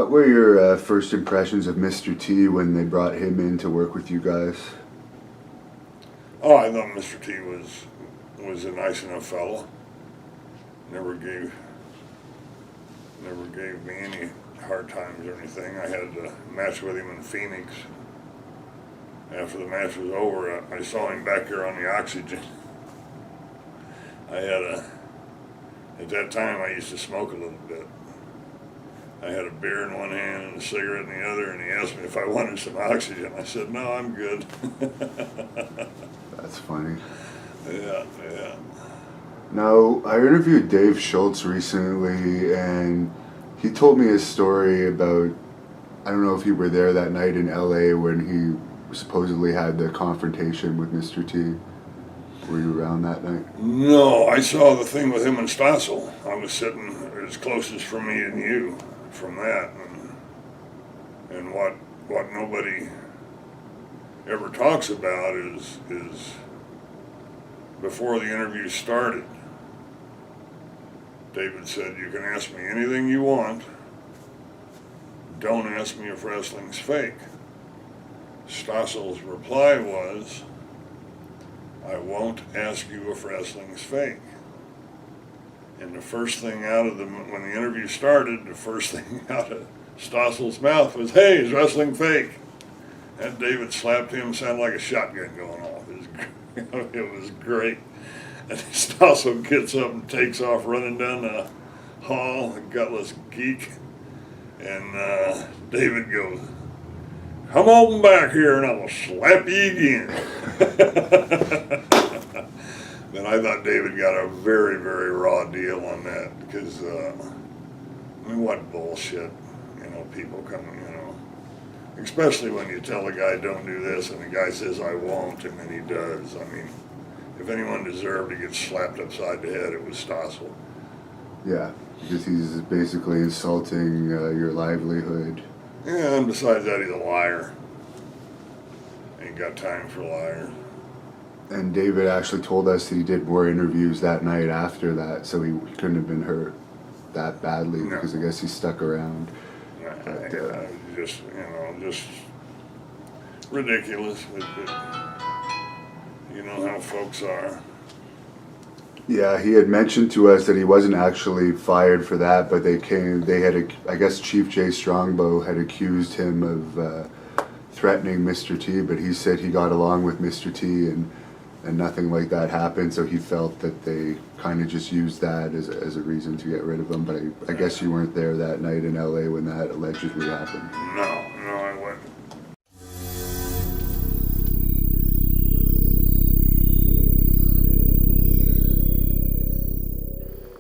What were your first impressions of Mr. T when they brought him in to work with you guys? Oh, I thought Mr. T was a nice enough fellow. Never gave me any hard times or anything. I had a match with him in Phoenix. After the match was over, I saw him back there on the oxygen. At that time I used to smoke a little bit. I had a beer in one hand and a cigarette in the other, and he asked me if I wanted some oxygen. I said, no, I'm good. That's funny. Yeah. Now, I interviewed Dave Schultz recently, and he told me a story about, I don't know if you were there that night in LA when he supposedly had the confrontation with Mr. T. Were you around that night? No, I saw the thing with him and Stossel. I was sitting as closest from me and you from that, and what nobody ever talks about is before the interview started, David said, you can ask me anything you want, don't ask me if wrestling's fake. Stossel's reply was, I won't ask you if wrestling's fake. And the first thing when the interview started, the first thing out of Stossel's mouth was, hey, is wrestling fake? And David slapped him, sounded like a shotgun going off. It was great. And Stossel gets up and takes off running down the hall, a gutless geek. And David goes, come on back here and I'll slap you again. But I thought David got a very, very raw deal on that because, what bullshit, people coming, especially when you tell a guy don't do this and the guy says I won't and then he does. I mean, if anyone deserved to get slapped upside the head, it was Stossel. Yeah, because he's basically insulting your livelihood. Yeah, and besides that, he's a liar. Ain't got time for liars. And David actually told us that he did more interviews that night after that, so he couldn't have been hurt that badly because I guess he stuck around. Just ridiculous. You know how folks are. Yeah, he had mentioned to us that he wasn't actually fired for that, but I guess Chief Jay Strongbow had accused him of threatening Mr. T, but he said he got along with Mr. T and nothing like that happened, so he felt that they kind of just used that as a reason to get rid of him. But I guess you weren't there that night in LA when that allegedly happened. No.